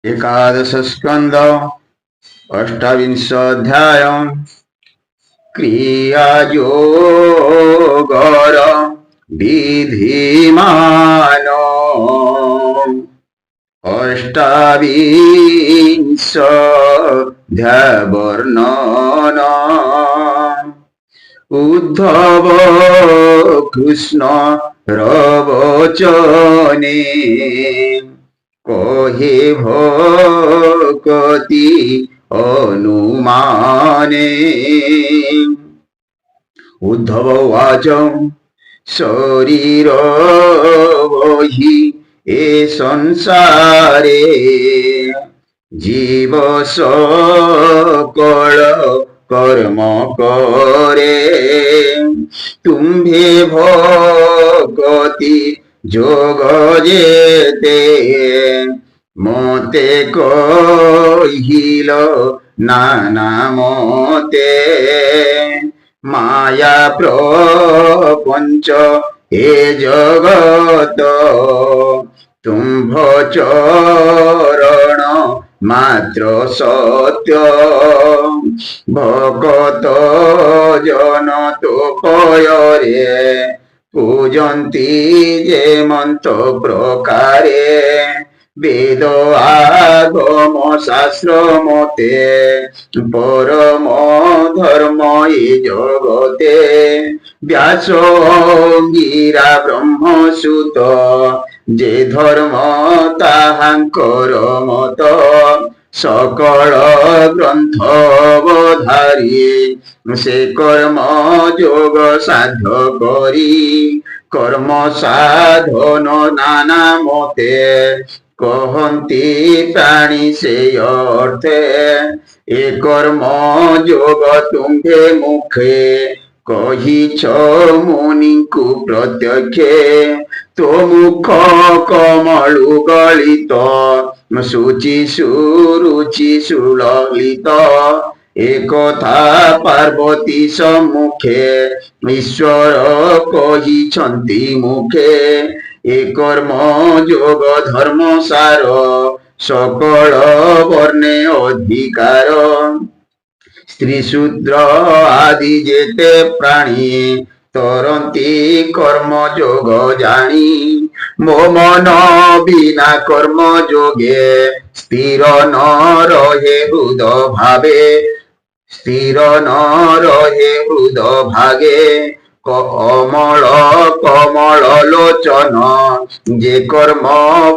एकादश स्कंद अष्टाविंशोऽध्याय क्रियायोगर विधिमान अष्टाविंशोऽध्यायवर्णन उद्धव कृष्ण रवचने कहे भक्ति अनुमाने। उद्धव उवाच शरीर हि ए संसारे जीव सकल कर्म करे तुम्भे भक्ति जोग जेते मते कहिल नाना मते माया प्रपंच हे जगत तुम्भ चरण मात्र सत्य भगत जन तो पयरे पूजन्ति जे मंत प्रकारे वेद आगम शास्त्र मते परम धर्म ये जगते व्यास गिरा ब्रह्म सुत जे धर्म ताहांकर मत सकल ग्रंथ अवधारी से कर्म जोग साध्य करी कर्म साधन नाना मते कहन्ति प्राणी से अर्थे ए कर्म जोग तुम्भे मुखे कहिछ मुनिଙ୍କୁ प्रत्यक्षे तो मुख कमलु गलित शुचि सुरुचि सुललित एकथा पार्वती सम्मुखे ईश्वर कहिछन्ति मुखे ए कर्म जोग धर्म सार सकल वर्णे अधिकार स्त्री शूद्र आदि जेते प्राणी तरंती कर्म जोग जानी मो मन बिना कर्म जोगे स्थिर न रहे हृद भावे स्थिर न रहे हृद भागे कमल कमल लोचन जे कर्म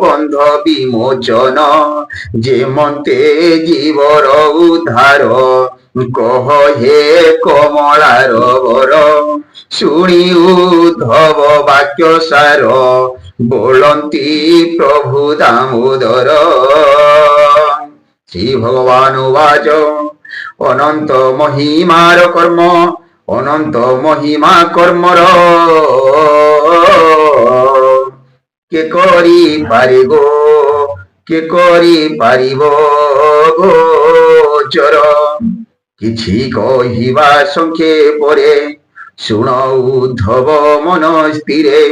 बंध विमोचन जे मन्ते जीवर उद्धार कह हे कमलार वर शुणी उद्धव वाक्य सार बोलन्ति प्रभु दामोदर। श्री भगवान उवाच अनंत महिमार कर्म अनंत महिमा कर्मर के करी पारिबो गोचर किछि कहिबा संक्षेपरे शुण उद्धव मन स्थिरे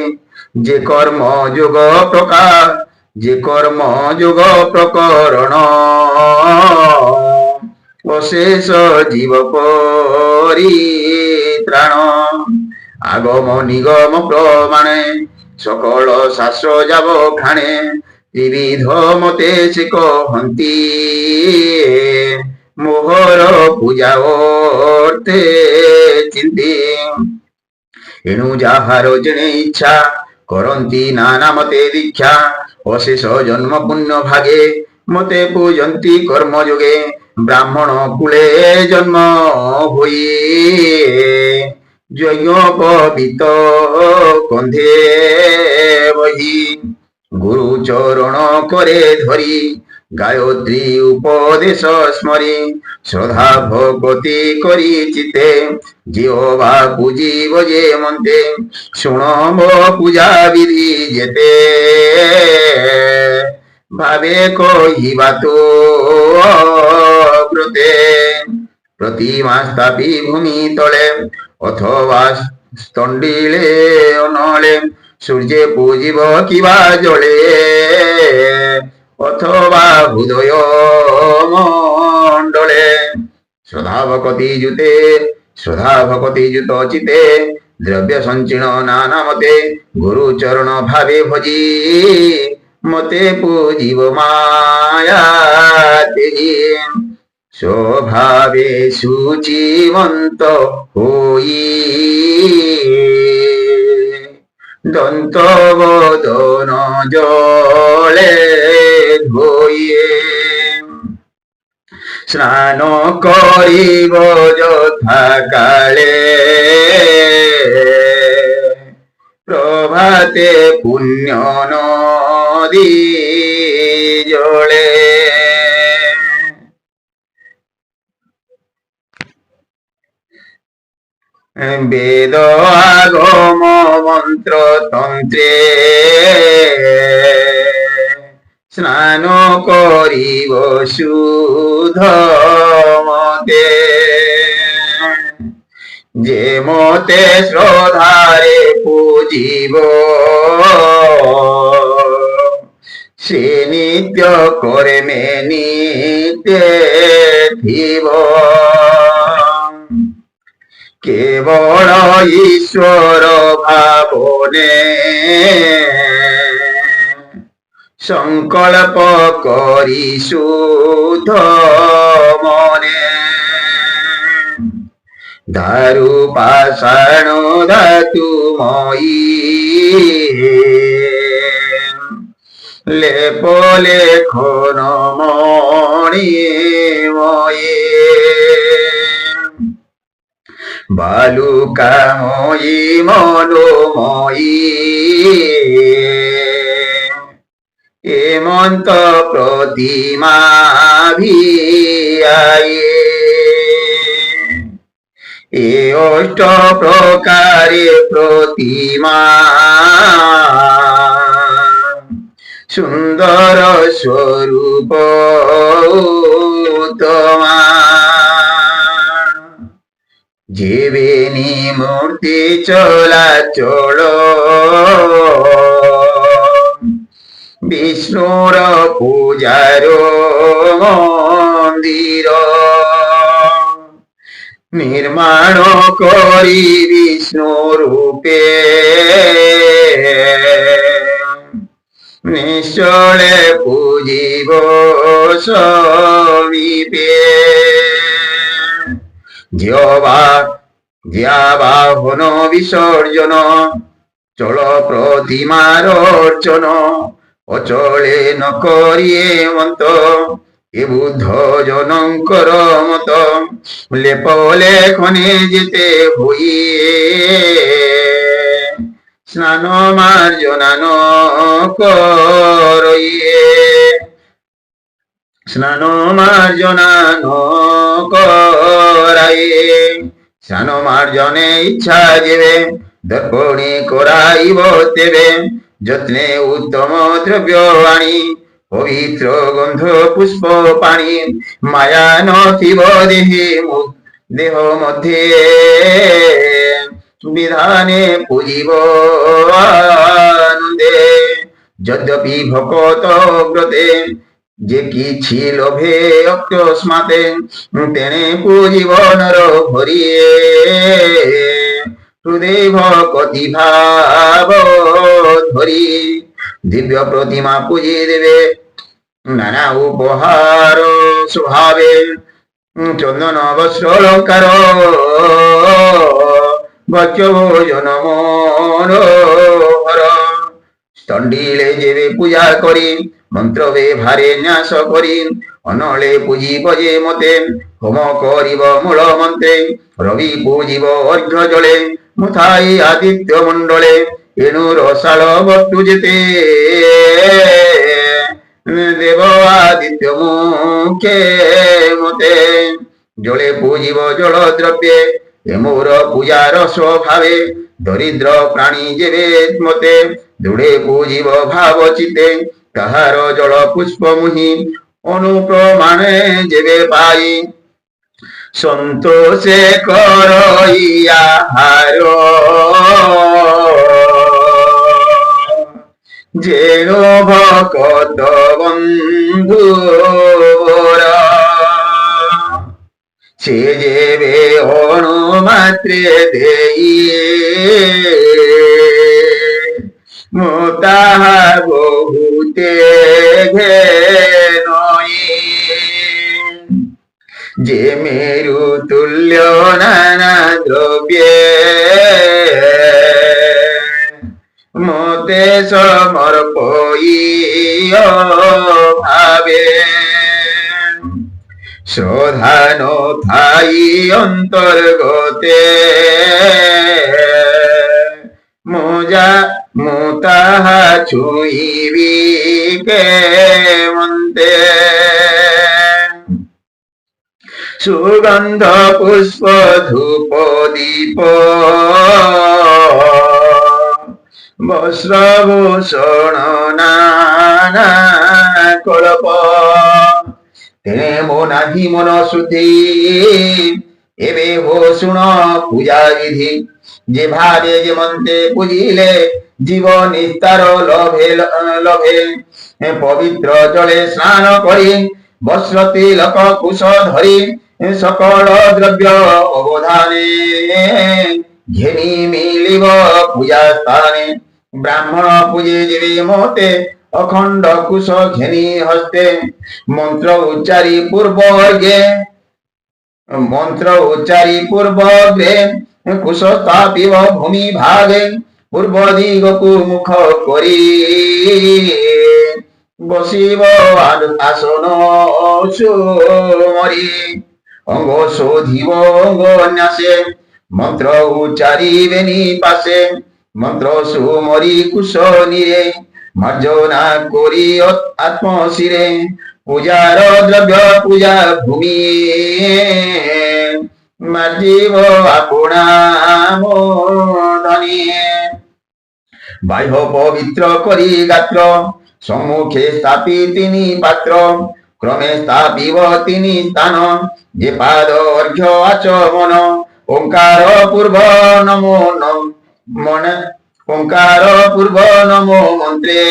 जे कर्म जोग प्रकरण अशेष जीव परित्राण आगम निगम प्रमाणे सकल शास्त्र जाव खाणे त्रिविध मते से कहन्ति मोहर पूजा अर्थे चिंती एणु जाहार जने इच्छा करन्ति नाना मते दीक्षा अशेष जन्म पुण्य भागे मते पूजन्ति कर्म जोगे ब्राह्मण कुले जन्म हुई यज्ञोपवीत कंधे बही गुरु चरण करे धरी गायत्री उपदेश स्मरी श्रद्धा भगवती करी चिते जीवा पूजीव जे मन्ते शुण मो पूजा विधि जेते भावे कहिबा तो व्रते प्रतिमा स्थापी भूमि तले अथवा स्तंडिले अनले सूर्य पूजिब किबा जले অথবা হৃদয় মণ্ডলে শ্রদ্ধা ভকতি যুত চিতে দ্রব্য সঞ্চীর্ণ নানা মতে গুরু চরণ ভাবে ভজি মতে পূজিব মায়া তেজি স্বভাবে সুচিমন্ত হই দন্ত বদন জলে ধুয়ে স্নান করিব যথা কালে প্রভাতে পুণ্য নদী জলে বেদ আগম মন্ত্র তন্ত্রে স্নান করিব শুদ্ধ মতে যে মতে শ্রদ্ধারে পূজিব সে নিত্য কর্মে নিতে থিব কেবল ঈশ্বর ভাবনে সংকল্প করি শুদ্ধ মনে দারু পাষাণ ধাতুময়ী লেপ লেখন মণিময়ী বালুকাময়ী মনোময়ী হেমন্ত প্রতিমা ভিয়ায়ে এ অষ্ট প্রকারে প্রতিমা সুন্দর স্বরূপ তোমা জীবেনি মূর্তি চলাচল বিষ্ণুর পূজার মন্দির নির্মাণ করি বিষ্ণু রূপে নিশ্চলে পূজিব সমীপে বাহন বিসর্জন চল প্রতিমার অর্চন অচলে ন করিয়ে মন্ত এ বুদ্ধ জনঙ্কর মত লেপ লেখনে যেতে হইয়ে স্নান মার্জনান করইয়ে স্নান মার্জনান করাইয়ে স্নান মার্জনে ইচ্ছা যেবে দর্পণে করাইব তেবে যত্নে উত্তম দ্রব্য আনি পবিত্র গন্ধ পুষ্প পানি মায়া নথিব দেহে দেহ মধ্যে বিধানে পূজিব আনন্দে যদ্যপি ভকত ব্রতে যে কিছু লোভে অকস্মাতে তেনে পূজিব নর ভরিয়ে হৃদয় ভকতি ভাব ধরি দিব্য প্রতিমা পূজি দেবে নানা উপহার স্বভাবে চন্দন বস্ত্র অলঙ্কার ভক্ষ ভোজন মনোহর স্তণ্ডিলে যেবে পূজা করি মন্ত্র ভারে ন্যাস করি অনলে পূজিব যে মতে হোম করিব মূল মন্ত্রে রবি পূজিব অর্ঘ্য জলে মুথাই আদিত্য মণ্ডলে এনু রসাল বস্তু যেতে দেব আদিত্য মুখে মতে জলে পূজিব জল দ্রব্যে মোর পূজার স্বভাবে দরিদ্র প্রাণী যেবে মতে দৃঢ়ে পূজিব ভাব চিতে তাহার জল পুষ্প মুহি অনুপ্রমাণে যেবে পাই সন্তোষে করইয়া হার যেন ভকত বন্ধুরা সে যেবে অনুমাত্রে দেই মু তাহা বহুতে ঘেনই যে মেরু তুল্য নানা দ্রব্যে মতে সমর্পই ভাবে শোধান থাই অন্তর্গতে মু তাহা ছুঁইবি কে মন্তে সুগন্ধ পুষ্প ধূপ দীপ বস্ত্রভূষণ নানা কল্প তেনে মো নাহি মন শ্রুতি এবে হো শুণ পূজা বিধি যে ভাবে যে মন্ত্রে পুজিলে জীবন নিস্তার লভে লভে পবিত্র জলে স্নান করি বস্ত্র তিলক কুশ ধরি সকল দ্রব্য অবধানে ঘেনি মিলিব পূজা স্থানে ব্রাহ্মণ পূজে জীবে মতে অখণ্ড কুশ ঘেনি হস্তে মন্ত্র উচ্চারি পূর্বগ্রে কুশ স্থাপিব ভূমি ভাগে পূর্ব দিগকু মুখ করি বসিব আসন সুমরি অঙ্গ শোধিব অঙ্গ ন্যাসে মন্ত্র উচ্চারিবেনি পাশে মন্ত্র সুমরি কুশ নিরে মার্জনা করি আত্মশিরে পূজার দ্রব্য পূজা ভূমি মার্জিব আপনা মোদনী বাহ্য পবিত্র করি গাত্র সম্মুখে স্থাপি তিনি পাত্র ক্রমে স্থাপিব তিনি স্থান যে পাদ অর্ঘ্য আচমন ওঙ্কার পূর্ব নমো মনে ওঙ্কার পূর্ব নমো মন্ত্রে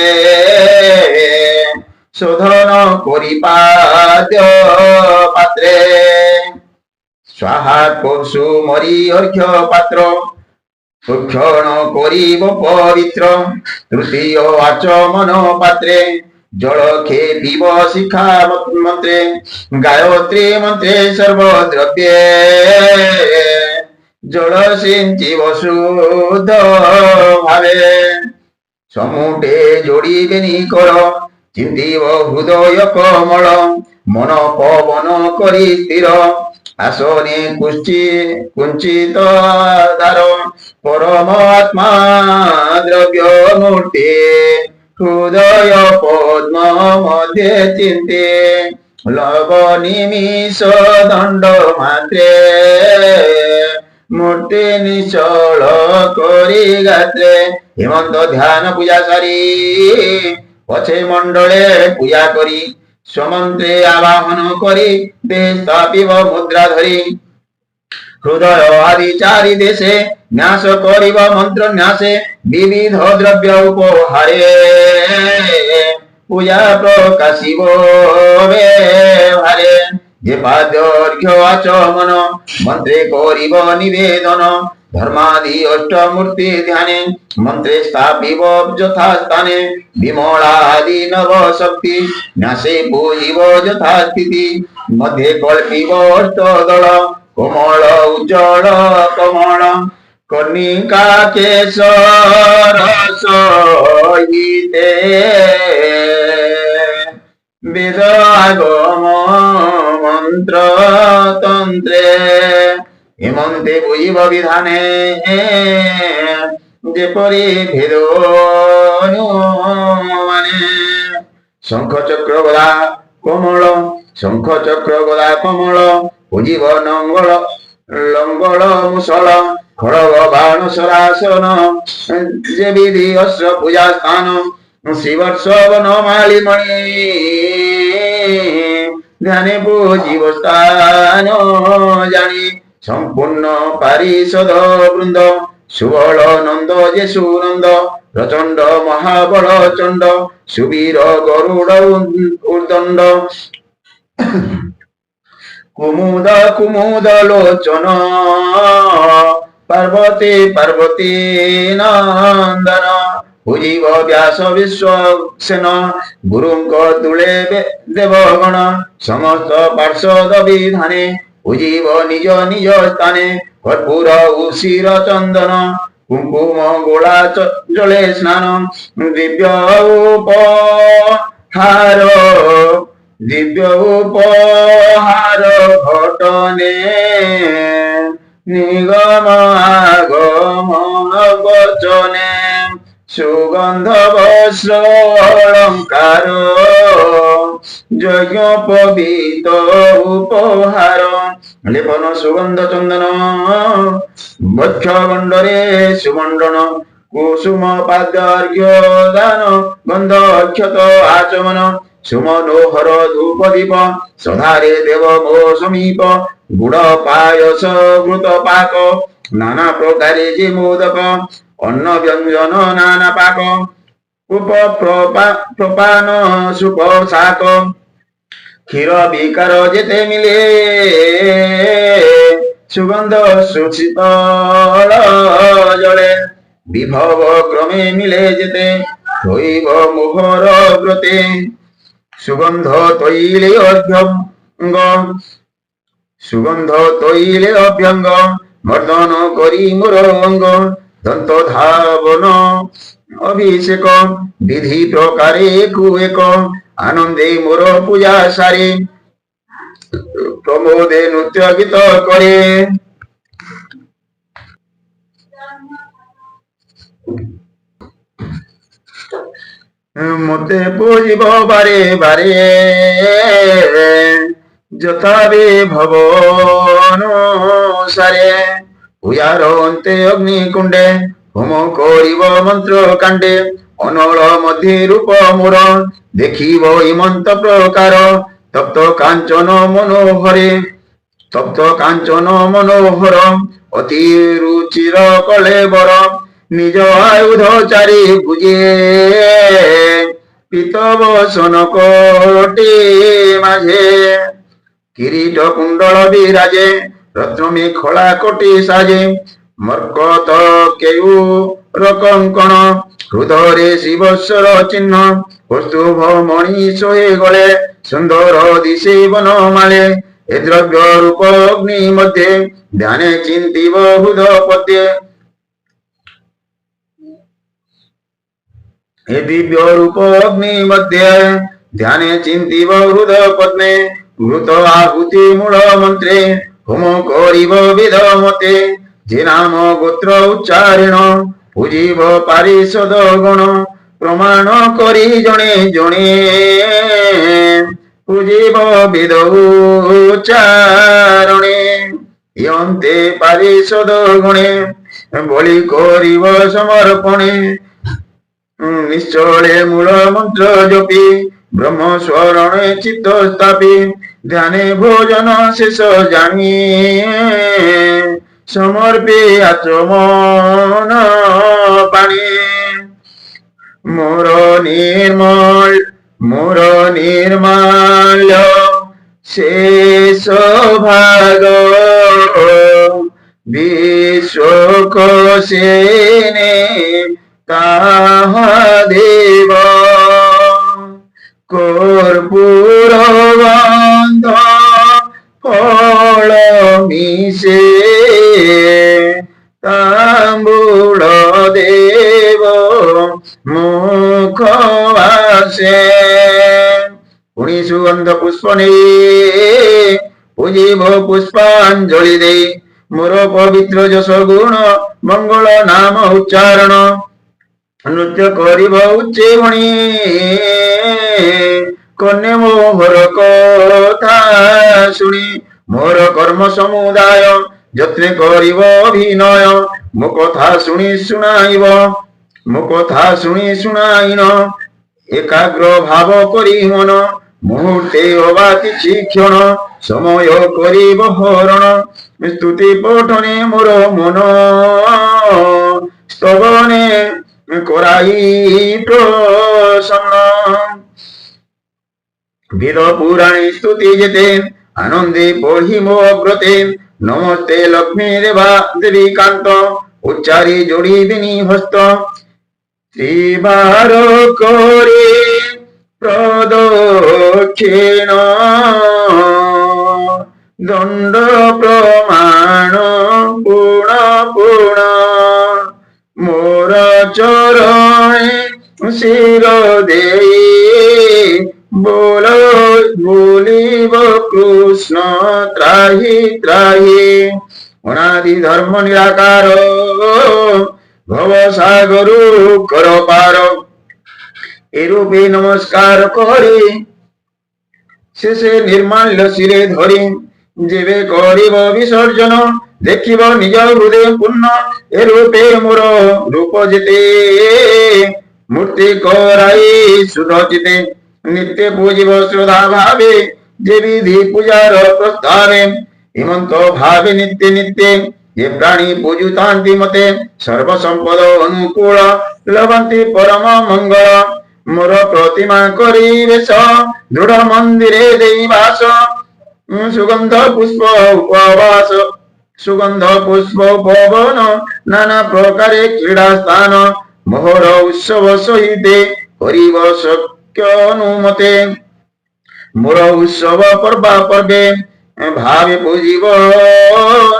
শোধন করি পাদ্য পাত্রে স্বাহা কসু মরি অর্ঘ্য পাত্র সুক্ষণ করিব পবিত্র তৃতীয় আচমন পাত্রে জল খেপিব শিখা মন্ত্রে গায়ত্রী মন্ত্রে সর্বদ্রব্যে জল সিঞ্চিব শুদ্ধ ভাবে সমুটে জড়িবেনি কর চিন্তিব হৃদয় কমল মন পবন করি স্থির আসনে কুঞ্চিত দ্বার পরমাত্মা দ্রব্য মূর্তি হৃদয় পদ্ম মধ্যে চিন্তে লব নিমিষ দণ্ড মাত্রে মূর্তি নিচল করি গাত্রে হেমন্ত ধ্যান পূজা সারি পছে মণ্ডলে পূজা করি সমন্ত্রে আবাহন করি দেহ স্থাপিব মুদ্রা ধরি হৃদয় আদি চারি দেশে ন্যাস করিব মন্ত্র ন্যাসে বিবিধ দ্রব্য উপহারে পূজা প্রকাশিব ব্যবহারে যে পাদ্য অর্ঘ্য আচমন মন্ত্রে করিব নিবেদন ধর্মাদি অষ্টমূর্তি ধ্যানে মন্ত্রে স্থাপিব যথাস্থানে বিমলাদি নব শক্তি ন্যাসে পূজিব যথাস্থিতি মধ্যে কল্পিব অষ্টদল কোমল উজ্জ্বল কমল কর্ণিকা কেশর সহিতে বেদ আগম মন্ত্র তন্ত্রে হেমন্তে বুঝিব বিধানে যেপরি ভেদ মানে শঙ্খ চক্র গদা কমল শঙ্খ চক্র গদা কমল বুঝিব নঙ্গল লঙ্গল মুসল খড়গ বাণ সরাসন যে বিধি অস্ত্র পূজা স্থান শিবৎসব নমালি মণি ধ্যানে বুঝিব স্থান জানি সম্পূর্ণ পারিষদ বৃন্দ সুবল নন্দ যে সুনন্দ প্রচণ্ড মহাবল চণ্ড সুবীর গরুড় উর্দণ্ড কুমুদ কুমুদ লোচন পার্বতী পার্বতী নন্দন ভুজীব ব্যাস বিশ্বসেন গুরুঙ্ক তুলে দেবগণ সমস্ত পার্শ্বদ বিধানে ভুজীব নিজ নিজ স্থানে কর্পূর উশির চন্দন কুঙ্কুম গোলা জলে স্নান দিব্য উপহার দিব্য উপহার ঘটনে নিগম আগমন বচনে সুগন্ধ বস্ত্র অলঙ্কার যজ্ঞ পবিত উপহার লেপন সুগন্ধ চন্দন বক্ষ গণ্ডরে সুমণ্ডন কুসুম পাদ্যার্ঘ্য দান গন্ধ অক্ষত আচমন সুমনোহর ধূপ দীপ সধারে দেব মো সমীপ গুড় পায়স ঘৃত পাক নানা প্রকারে যে মোদক অন্ন ব্যঞ্জন নানা পাক উপপ্রপান সুপ শাক ক্ষীর বিকার যেতে মিলে সুগন্ধ সুশীতল জলে বিভব ক্রমে মিলে যেতে শৈব মোহর ব্রতে সুগন্ধ তৈলে অভ্যঙ্গ সুগন্ধ তৈলে অভ্যঙ্গ মর্দন করি মোর অঙ্গ দন্ত ধাবন অভিষেক বিধি প্রকারে কুয়েক আনন্দে মোর পূজা সারে প্রমোদে নৃত্য গীত করে মতে পুজিব বারে বারে যথাবে ভবন সারে পূজার অন্তে অগ্নিকুণ্ডে হোম করিব মন্ত্র কাণ্ডে অনল মধ্যে রূপ মোর দেখিব ইমন্ত প্রকার তপ্ত কাঞ্চন মনোহরে তপ্ত কাঞ্চন মনোহর অতি রুচির কলেবর নিজ আয়ুধ চারি ভুজে পিতবসন কোটি মাঝে কিরীট কুণ্ডল বিরাজে রত্নমে খোলা কোটি সাজে মর্কত কেয়ুর কঙ্কণ হৃদরে শিবস্বর চিহ্ন কৌস্তুভ মণি সোহে গলে সুন্দর দিশে বনমালে এ দ্রব্য রূপ অগ্নি মধ্যে ধ্যানে চিন্তিব হৃদ পদ্যে হে দিব্য রূপ অগ্নি মধ্যে ধ্যানে চিন্তিব হৃদ পদ্মে ঘৃত আহুতি মূল মন্ত্রে হোম করিব বিধ মতে যে নাম গোত্র উচ্চারণ পূজিব পারিষদ গণ প্রমাণ করি জনে জনে পূজিব বিধ উচ্চারণে ইয়ন্তে পারিষদ গণে বলি করিব সমর্পণে নিশ্চলে মূল মন্ত্র জপি ব্রহ্ম স্মরণে চিত্ত স্থাপি ধ্যানে ভোজন শেষ জানি সমর্পে আচমন পানি মোর নির্মাল্য শেষ ভাগ বিশ্বকোষেনে তাহা দেব কর্পূর গন্ধ ফল মিশে তাম্বুল দেব মুখ আসে পুনি সুগন্ধ পুষ্প নেই পূজিব পুষ্পাঞ্জলি দেই মোর পবিত্র যশ গুণ মঙ্গল নাম উচ্চারণ নৃত্য করিব উচ্চে মণি কন্যে মোহর কথা শুনি মোর কর্ম সমুদায় যত্নে করিব অভিনয় মো কথা শুনি শুনাইন একাগ্র ভাব করি মন মুহূর্তে অবা কিছু ক্ষণ সময় করিব হরণ স্তুতি পঠনে মোর মন স্তবনে করাই প্রসন্ন। বেদ পুরাণে স্তুতি যেতে আনন্দে পড়িম অগ্রতে, নমস্তে লক্ষ্মী দেবা দেবী কান্ত, উচ্চারি জড়িবিনি হস্ত। ত্রিবার করে প্রদক্ষিণ, দণ্ড প্রমাণ পুণ পুণ, মোর চরণে শির দেই বলিব কৃষ্ণ ত্রাহি ত্রাহি। অনাদি ধর্ম নিরাকার, ভব সাগর কর পার। এরূপে নমস্কার করে শেষে নির্মাল্য শিরে ধরি, যেবে করিব বিসর্জন দেখিব নিজ হৃদয় পূর্ণ। এরূপে মোর রূপ যেতে মূর্তি করাই শুদ্ধ চিতে, নিত্য পূজিব শ্রদ্ধা ভাবে যে বিধি পূজার প্রস্তাবে। হিমন্ত ভাবে নিত্য নিত্যে যে প্রাণী পূজুতান্তি মতে, সর্বসম্পদ অনুকূল লভন্তি পরম মঙ্গল। মোর প্রতিমা করি বেশ দৃঢ় মন্দিরে দেই বাস, সুগন্ধ পুষ্প উপবাস সুগন্ধ পুষ্প উপবন, নানা প্রকারে ক্রীড়া স্থান। মোহর উৎসব সহিতে করিব শক্য অনুমতে, মোর উৎসব পর্বা পর্বে ভাবে পূজিব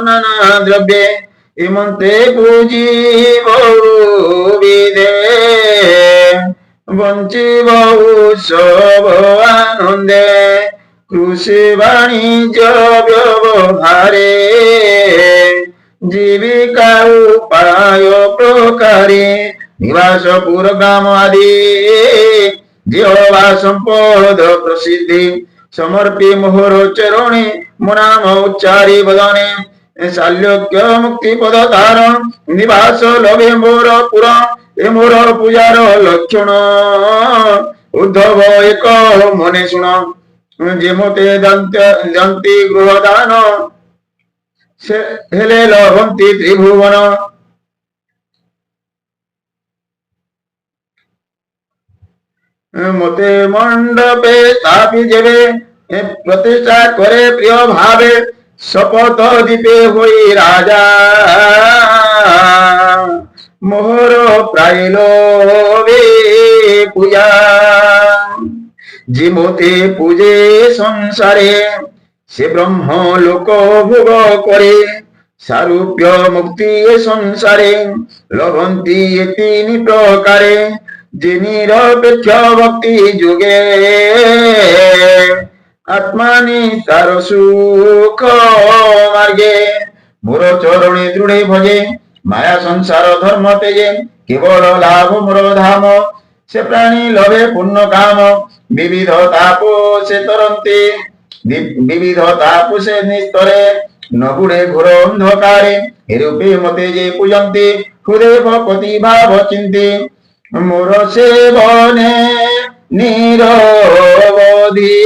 নানা দ্রব্যে। হিমন্তে পূজিব বিদে বঞ্চিব উৎসব আনন্দে, কৃষি বাণিজ্য ব্যবহারে জীবিকা উপায় প্রকারে। নিবাস পুর গ্রাম আদি জিহ্বা সম্পদ প্রসিদ্ধি, সমর্পি মোহর চরণে মুনাম উচ্চারি বদনে। শাল্যক্য মুক্তি পদ তার নিবাস লভে মোর পুর, এ মোর পূজার লক্ষণ উদ্ধব এক মনে শুণ। যে মতে দন্তি গৃহদান, হেলে লভন্তি ত্রিভুবন। মতে মণ্ডপে স্থাপি যেবে প্রতিষ্ঠা করে প্রিয় ভাবে, শপথ দ্বীপে হই রাজা মোহর প্রায় লোভে পূজা। যে মতে পূজে সংসারে, সে ব্রহ্ম লোক ভোগ করে। সারূপ্য মুক্তি সংসারে লভন্তি তিনি প্রকারে, যে নিরপেক্ষ ভক্তি যুগে আত্মানি তার সুখ মার্গে। মোর চরণে দৃঢ়ে ভজে মায়া সংসার ধর্ম তেজে, কেবল লাভ মোর ধাম। সে প্রাণী লভে পূর্ণ কাম, বিবিধ তাপ সে তরন্তে, বিবিধ তাপ সে নিস্তরে, নগুড়ে ঘোর অন্ধকারে। এরূপে মতে যে পূজন্তে হৃদয় ভক্তি ভাব চিন্তে, মোর সেবনে নিরবধি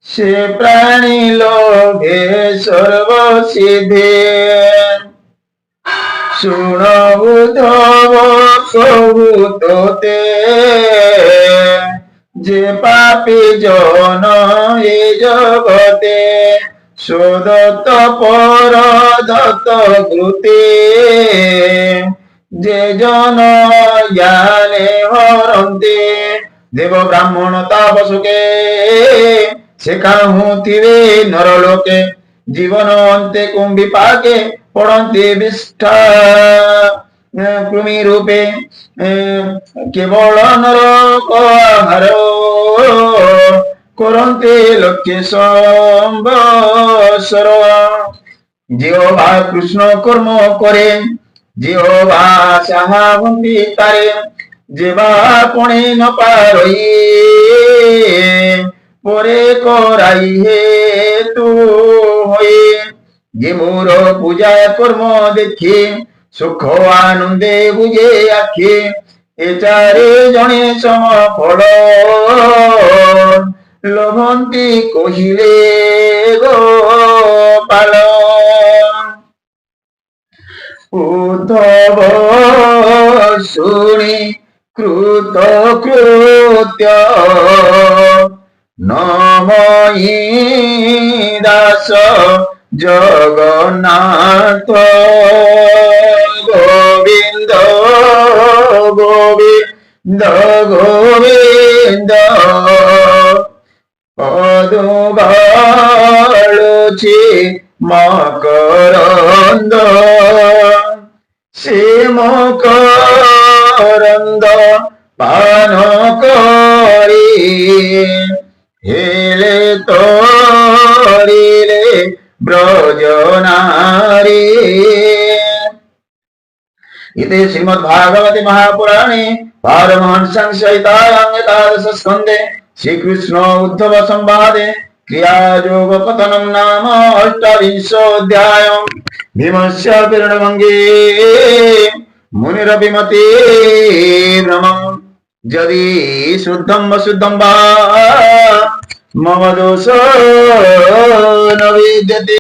সে প্রাণী লোভে সর্বসিদ্ধে। শুণ উদ্ধব কহু তোতে, যে পাপী জন এ জগতে, সদত্ত পর দত্ত কৃতে। যে জন জ্ঞানে হরন্তে, দেব ব্রাহ্মণ তাপসকে, শেখাহুথিবে নরলোকে। জীবন অন্তে কুম্ভি পাকে পড়ন্তে বিষ্ঠা কৃমি রূপে, কেবল নরক আহার করন্তে লক্ষ্যে সম্বৎসর। জিহ্বা কৃষ্ণ কর্ম করে, জিহ্বা সাহা হুন্ডি তারে। যেবা পণে ন পারই পরে করাই হে তু হয়ে। যে মোর পূজা কর্ম দেখে সুখ আনন্দে বুঝে আখে, এ চারে জনে সম ফল লভন্তি কহিলে গোপাল। উদ্ধব শুনি কৃত কৃত্য নময়ী দাস জগন্নাথ গোবিন্দ গোবিন্দ গোবিন্দ পদুগালুছি মকরন্দ সে মকরন্দ পান করি হেলে তরিলে ব্রজনারী। इति श्रीमद्भागवते महापुराणे पारमहंस्यां सहितायां एकादशस्कन्धे श्रीकृष्ण उद्धव संवादे क्रियायोगपतनं नाम अष्टाविंशोऽध्यायः। भीमस्य विरणभङ्गे मुनिरभिमते भ्रमं यदि शुद्धं वशुद्धं वा मम दोषो न विद्यते।